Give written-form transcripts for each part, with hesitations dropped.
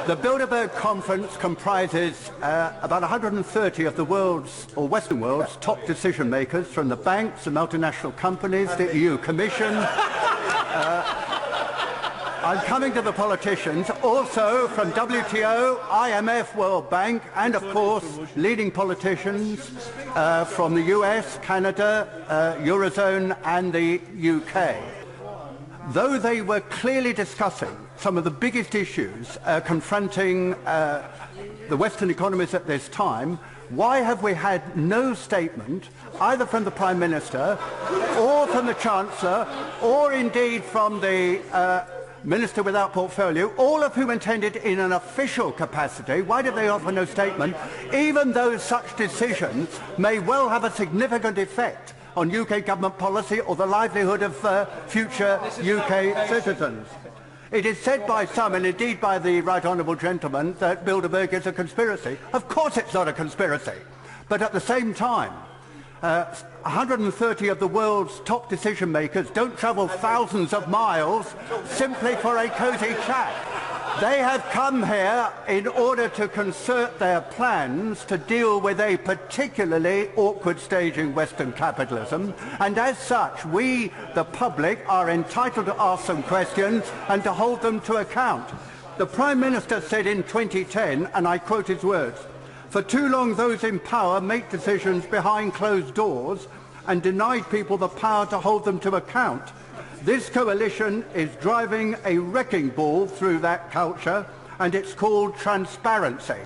The Bilderberg conference comprises about 130 of the world's, or Western world's, top decision makers from the banks, the multinational companies, the EU Commission. I'm coming to the politicians, also from WTO, IMF, World Bank, and of course leading politicians from the US, Canada, Eurozone and the UK. Though they were clearly discussing some of the biggest issues confronting the Western economies at this time, why have we had no statement either from the Prime Minister or from the Chancellor or indeed from the Minister without portfolio, all of whom attended in an official capacity? Why did they offer no statement, even though such decisions may well have a significant effect on UK government policy or the livelihood of future UK citizens? It is said by some, and indeed by the Right Honourable Gentleman, that Bilderberg is a conspiracy. Of course it's not a conspiracy. But at the same time, 130 of the world's top decision makers don't travel thousands of miles simply for a cosy chat. They have come here in order to concert their plans to deal with a particularly awkward stage in Western capitalism, and as such we, the public, are entitled to ask some questions and to hold them to account. The Prime Minister said in 2010, and I quote his words, "For too long those in power make decisions behind closed doors and denied people the power to hold them to account. This coalition is driving a wrecking ball through that culture, and it's called transparency."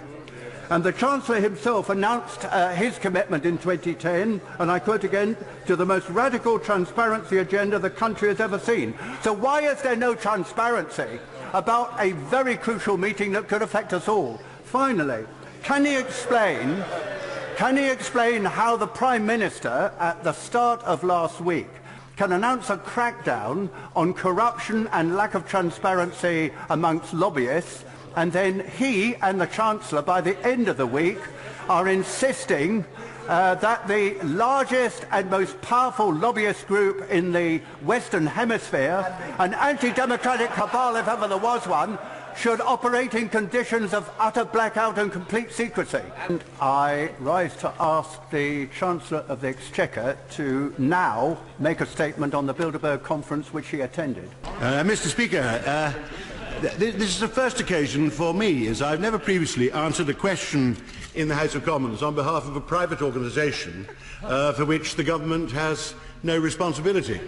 And the Chancellor himself announced his commitment in 2010, and I quote again, "to the most radical transparency agenda the country has ever seen." So why is there no transparency about a very crucial meeting that could affect us all? Finally, can he explain how the Prime Minister at the start of last week can announce a crackdown on corruption and lack of transparency amongst lobbyists, and then he and the Chancellor by the end of the week are insisting that the largest and most powerful lobbyist group in the Western Hemisphere, an anti-democratic cabal if ever there was one, should operate in conditions of utter blackout and complete secrecy? And I rise to ask the Chancellor of the Exchequer to now make a statement on the Bilderberg conference which he attended. Mr. Speaker, this is the first occasion for me, as I've never previously answered a question in the House of Commons on behalf of a private organisation for which the government has no responsibility.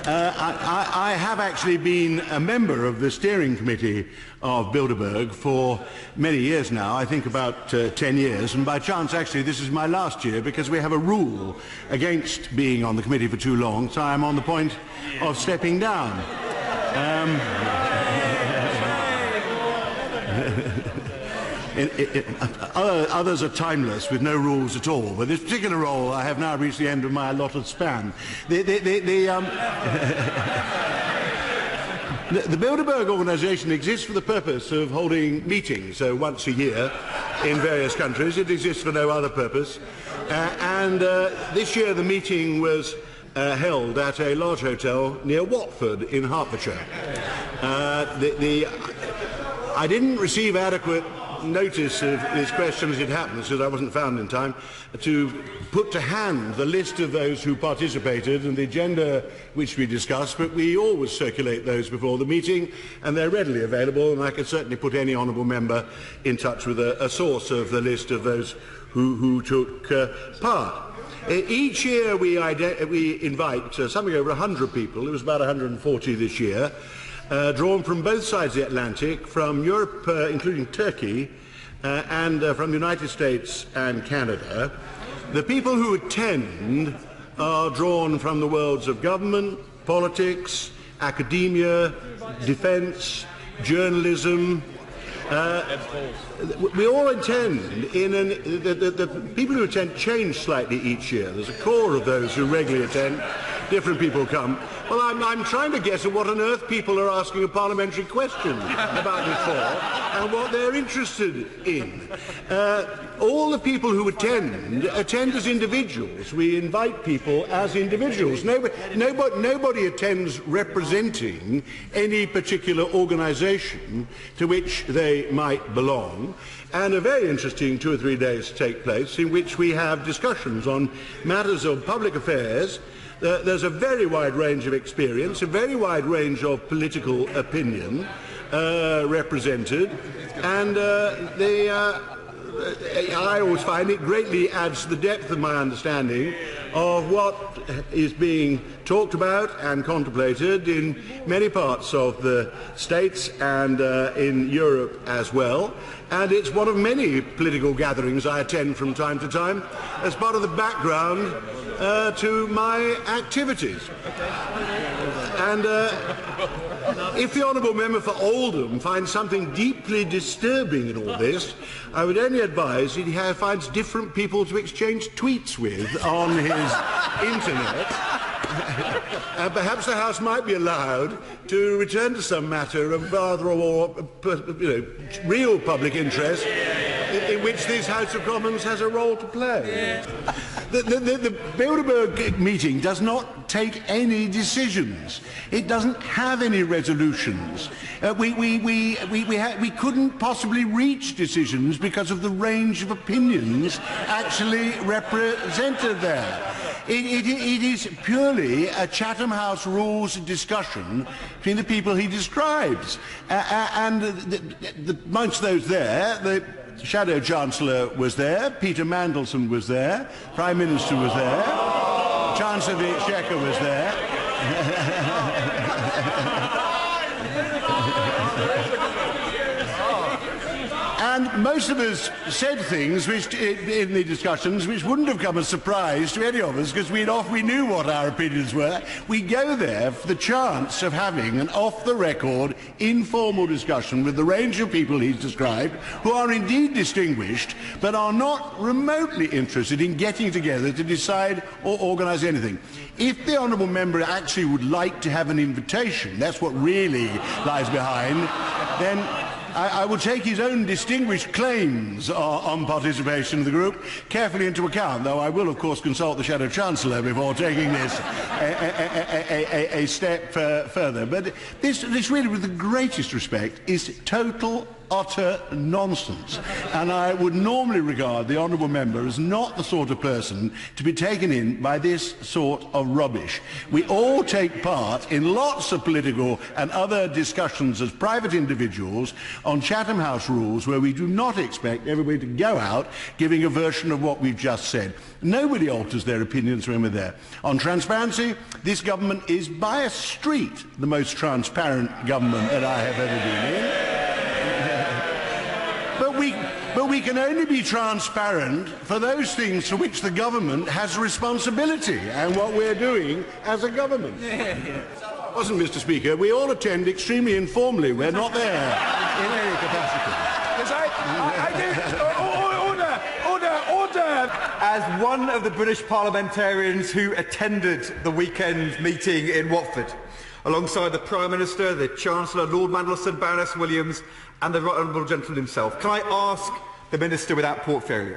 I have actually been a member of the steering committee of Bilderberg for many years now, I think about 10 years, and by chance actually this is my last year because we have a rule against being on the committee for too long, so I'm on the point of stepping down. Others are timeless with no rules at all, but this particular role I have now reached the end of my allotted span. The Bilderberg organisation exists for the purpose of holding meetings once a year in various countries. It exists for no other purpose, and this year the meeting was held at a large hotel near Watford in Hertfordshire. I didn't receive adequate notice of this question as it happens, because I wasn't found in time to put to hand the list of those who participated and the agenda which we discussed, but we always circulate those before the meeting and they're readily available, and I can certainly put any honourable member in touch with a source of the list of those who took part. Each year we invite something over 100 people. It was about 140 this year, drawn from both sides of the Atlantic, from Europe, including Turkey, and from the United States and Canada. The people who attend are drawn from the worlds of government, politics, academia, defence, journalism. We all attend the people who attend change slightly each year. There's a core of those who regularly attend, different people come. Well, I'm trying to guess at what on earth people are asking a parliamentary question about this for and what they're interested in. All the people who attend as individuals. We invite people as individuals. Nobody attends representing any particular organisation to which they might belong. And a very interesting 2 or 3 days take place in which we have discussions on matters of public affairs. There's a very wide range of experience, a very wide range of political opinion represented, and I always find it greatly adds to the depth of my understanding of what is being talked about and contemplated in many parts of the States and in Europe as well. And it's one of many political gatherings I attend from time to time as part of the background to my activities. And if the Honourable Member for Oldham finds something deeply disturbing in all this, I would only advise that he finds different people to exchange tweets with on his internet. And perhaps the House might be allowed to return to some matter of rather more, real public interest in which this House of Commons has a role to play. The Bilderberg meeting does not take any decisions. It doesn't have any resolutions. We couldn't possibly reach decisions because of the range of opinions actually represented there. It is purely a Chatham House rules discussion between the people he describes. And amongst those there, the Shadow Chancellor was there, Peter Mandelson was there, Prime Minister was there, Chancellor of the Exchequer was there. And most of us said things which, in the discussions which wouldn't have come as a surprise to any of us because we knew what our opinions were. We go there for the chance of having an off-the-record, informal discussion with the range of people he's described, who are indeed distinguished, but are not remotely interested in getting together to decide or organise anything. If the Honourable Member actually would like to have an invitation, that's what really lies behind, then I will take his own distinguished claims on participation in the group carefully into account, though I will, of course, consult the Shadow Chancellor before taking this a step further. But this really, with the greatest respect, is total, utter nonsense. And I would normally regard the Honourable Member as not the sort of person to be taken in by this sort of rubbish. We all take part in lots of political and other discussions as private individuals on Chatham House rules where we do not expect everybody to go out giving a version of what we've just said. Nobody alters their opinions when we're there. On transparency, this government is by a street the most transparent government that I have ever been in. But we can only be transparent for those things for which the government has responsibility, and what we're doing as a government. Wasn't, Mr. Speaker? We all attend extremely informally. We're not there in any capacity. Order! As one of the British parliamentarians who attended the weekend meeting in Watford, alongside the Prime Minister, the Chancellor, Lord Mandelson, Baroness Williams and the Right Honourable Gentleman himself, can I ask the Minister without portfolio,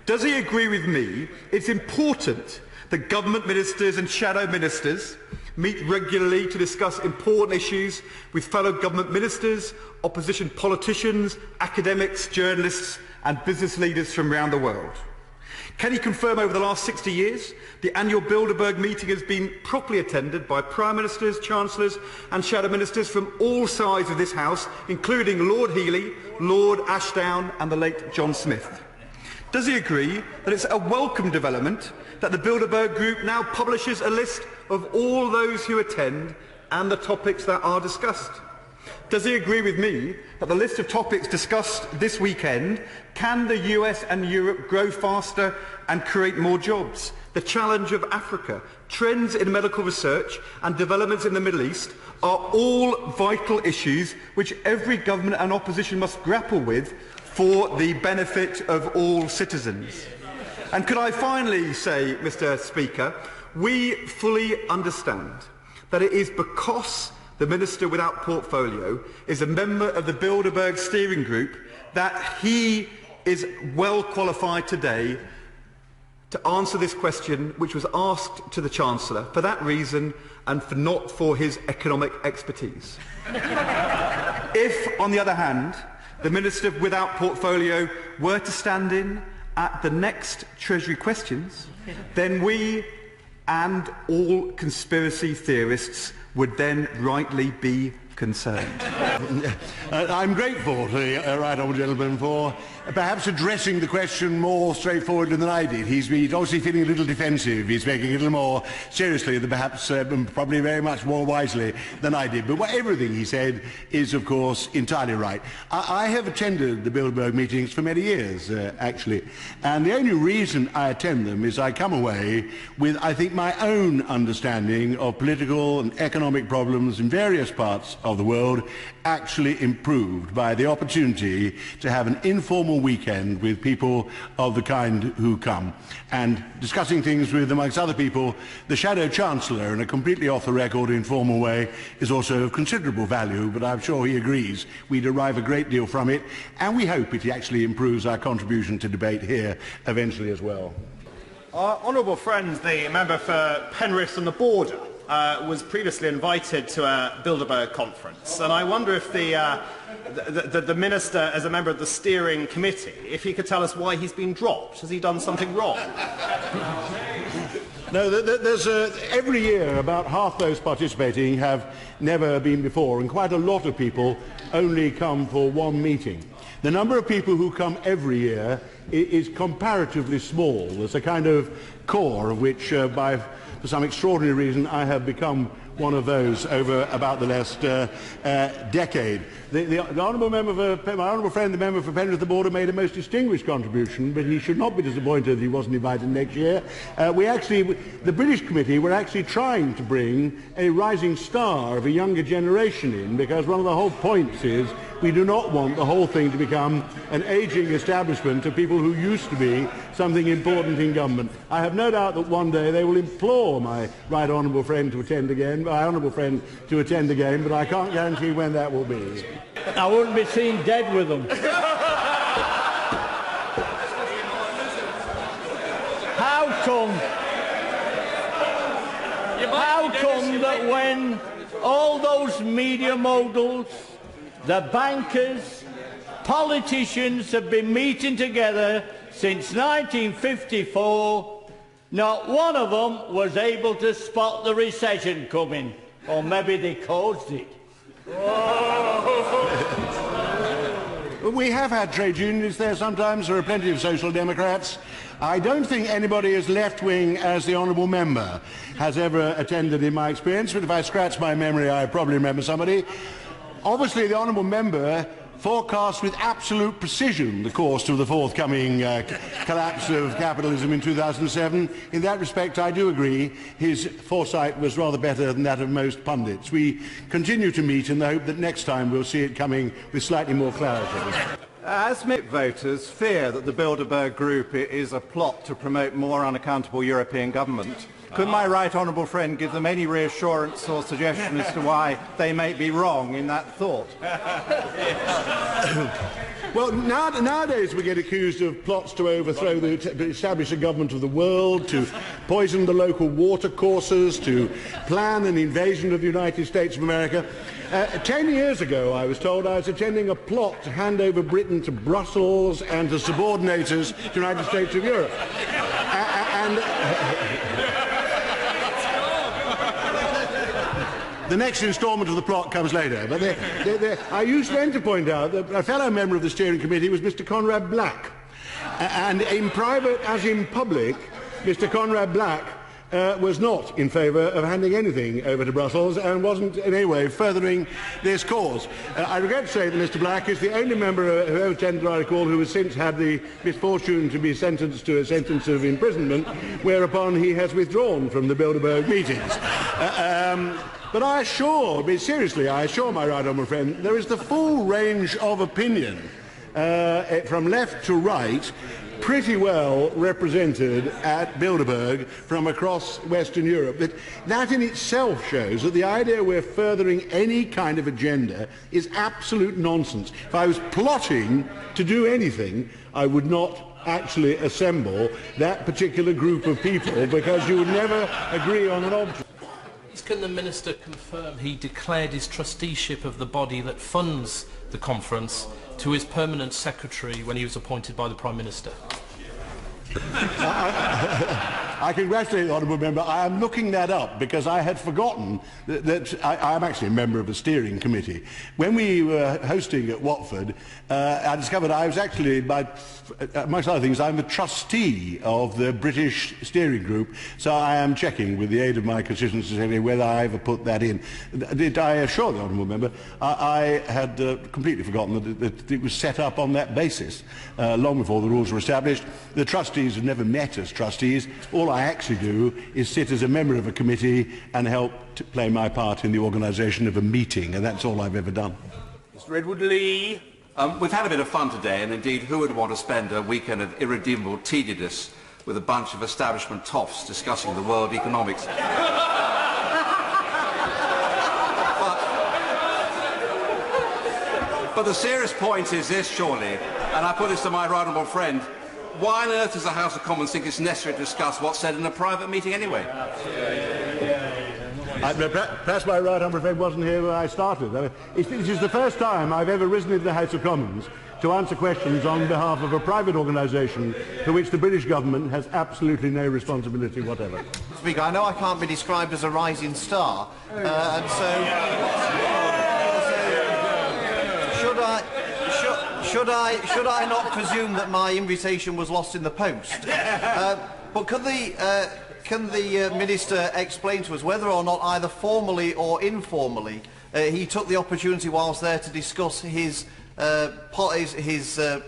does he agree with me it's important that government ministers and shadow ministers meet regularly to discuss important issues with fellow government ministers, opposition politicians, academics, journalists and business leaders from around the world? Can he confirm over the last 60 years the annual Bilderberg meeting has been properly attended by Prime Ministers, Chancellors and Shadow Ministers from all sides of this House, including Lord Healey, Lord Ashdown and the late John Smith? Does he agree that it's a welcome development that the Bilderberg Group now publishes a list of all those who attend and the topics that are discussed? Does he agree with me that the list of topics discussed this weekend, can the US and Europe grow faster and create more jobs, the challenge of Africa, trends in medical research and developments in the Middle East are all vital issues which every government and opposition must grapple with for the benefit of all citizens? And could I finally say, Mr. Speaker, we fully understand that it is because the Minister without portfolio is a member of the Bilderberg steering group that he is well qualified today to answer this question, which was asked to the Chancellor for that reason and not for his economic expertise. If, on the other hand, the Minister without portfolio were to stand in at the next Treasury questions, then we and all conspiracy theorists would then rightly be concerned. I'm grateful to the right honourable gentleman for perhaps addressing the question more straightforwardly than I did. He's obviously feeling a little defensive. He's making it a little more seriously than perhaps, probably very much more wisely than I did. But everything he said is, of course, entirely right. I have attended the Bilderberg meetings for many years, actually. And the only reason I attend them is I come away with, I think, my own understanding of political and economic problems in various parts of the world actually improved by the opportunity to have an informal weekend with people of the kind who come, and discussing things with, amongst other people, the Shadow Chancellor in a completely off-the-record, informal way is also of considerable value, but I'm sure he agrees we derive a great deal from it, and we hope it actually improves our contribution to debate here eventually as well. Our honourable friend, the member for Penrith and the Border, was previously invited to a Bilderberg conference, and I wonder if the Minister, as a member of the steering committee, if he could tell us why he's been dropped. Has he done something wrong? No, there's every year about half those participating have never been before, and quite a lot of people only come for one meeting. The number of people who come every year is comparatively small. There's a kind of core of which, for some extraordinary reason, I have become one of those over about the last decade. The honourable member for, my honourable friend, the member for Penrith the Border, made a most distinguished contribution, but he should not be disappointed that he wasn't invited next year. The British Committee were actually trying to bring a rising star of a younger generation in, because one of the whole points is we do not want the whole thing to become an ageing establishment of people who used to be something important in government. I have no doubt that one day they will implore my right honourable friend to attend again, but I can't guarantee when that will be. I wouldn't be seen dead with them. How come that when all those media moguls, the bankers, politicians have been meeting together since 1954, not one of them was able to spot the recession coming? Or maybe they caused it. We have had trade unions there sometimes. There are plenty of social democrats. I don't think anybody as left-wing as the honourable member has ever attended in my experience, but if I scratch my memory I probably remember somebody. Obviously the honourable member forecast with absolute precision the course of the forthcoming collapse of capitalism in 2007. In that respect, I do agree his foresight was rather better than that of most pundits. We continue to meet in the hope that next time we'll see it coming with slightly more clarity. As voters fear that the Bilderberg Group is a plot to promote more unaccountable European government, could my right honourable friend give them any reassurance or suggestion as to why they may be wrong in that thought? Well, nowadays we get accused of plots to overthrow, to establish a government of the world, to poison the local water courses, to plan an invasion of the United States of America. 10 years ago, I was told I was attending a plot to hand over Britain to Brussels and to subordinators to the United States of Europe. The next instalment of the plot comes later. But I used then to point out that a fellow member of the steering committee was Mr. Conrad Black. And in private as in public, Mr. Conrad Black was not in favour of handing anything over to Brussels and wasn't in any way furthering this cause. I regret to say that Mr. Black is the only member who ever attended, I recall, who has since had the misfortune to be sentenced to a sentence of imprisonment, whereupon he has withdrawn from the Bilderberg meetings. But I assure my right honourable friend, there is the full range of opinion from left to right pretty well represented at Bilderberg from across Western Europe. That in itself shows that the idea we're furthering any kind of agenda is absolute nonsense. If I was plotting to do anything, I would not actually assemble that particular group of people, because you would never agree on an object. Can the Minister confirm he declared his trusteeship of the body that funds the conference to his permanent secretary when he was appointed by the Prime Minister? I congratulate the honourable member. I am looking that up because I had forgotten that I am actually a member of a steering committee. When we were hosting at Watford, I discovered I was actually, amongst other things, I'm a trustee of the British steering group, so I am checking with the aid of my constituency secretary whether I ever put that in. Did I assure the honourable member I had completely forgotten that it was set up on that basis long before the rules were established. The trustees have never met as trustees. All I actually do is sit as a member of a committee and help to play my part in the organisation of a meeting, and that's all I've ever done. Mr. Edward Lee. We've had a bit of fun today, and indeed who would want to spend a weekend of irredeemable tediousness with a bunch of establishment toffs discussing the world economics? But the serious point is this, surely, and I put this to my right honourable friend: why on earth does the House of Commons think it's necessary to discuss what's said in a private meeting anyway? Perhaps my right honourable friend wasn't here when I started. This is the first time I've ever risen in the House of Commons to answer questions on behalf of a private organisation for which the British government has absolutely no responsibility whatever. Speaker, I know I can't be described as a rising star, and so should I not presume that my invitation was lost in the post? But can the Minister explain to us whether or not, either formally or informally, he took the opportunity whilst there to discuss his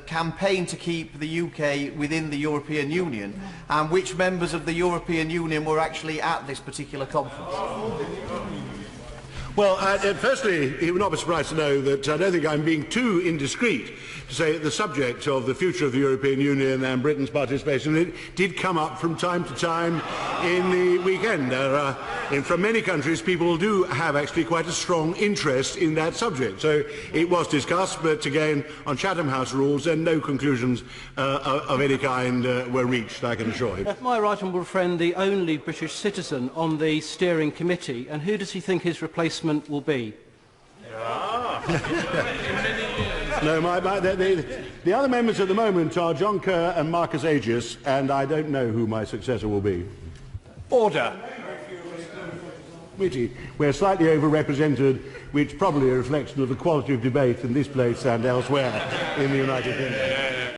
campaign to keep the UK within the European Union, and which members of the European Union were actually at this particular conference? Well, firstly, he would not be surprised to know that I don't think I'm being too indiscreet to say that the subject of the future of the European Union and Britain's participation in it did come up from time to time in the weekend. From many countries, people do have actually quite a strong interest in that subject. So it was discussed, but again, on Chatham House rules, and no conclusions of any kind were reached, I can assure you. My right honourable friend, the only British citizen on the steering committee, and who does he think his replacement will be? No, the other members at the moment are John Kerr and Marcus Aegis, and I don't know who my successor will be. Order. We're slightly overrepresented, which probably a reflection of the quality of debate in this place and elsewhere in the United Kingdom.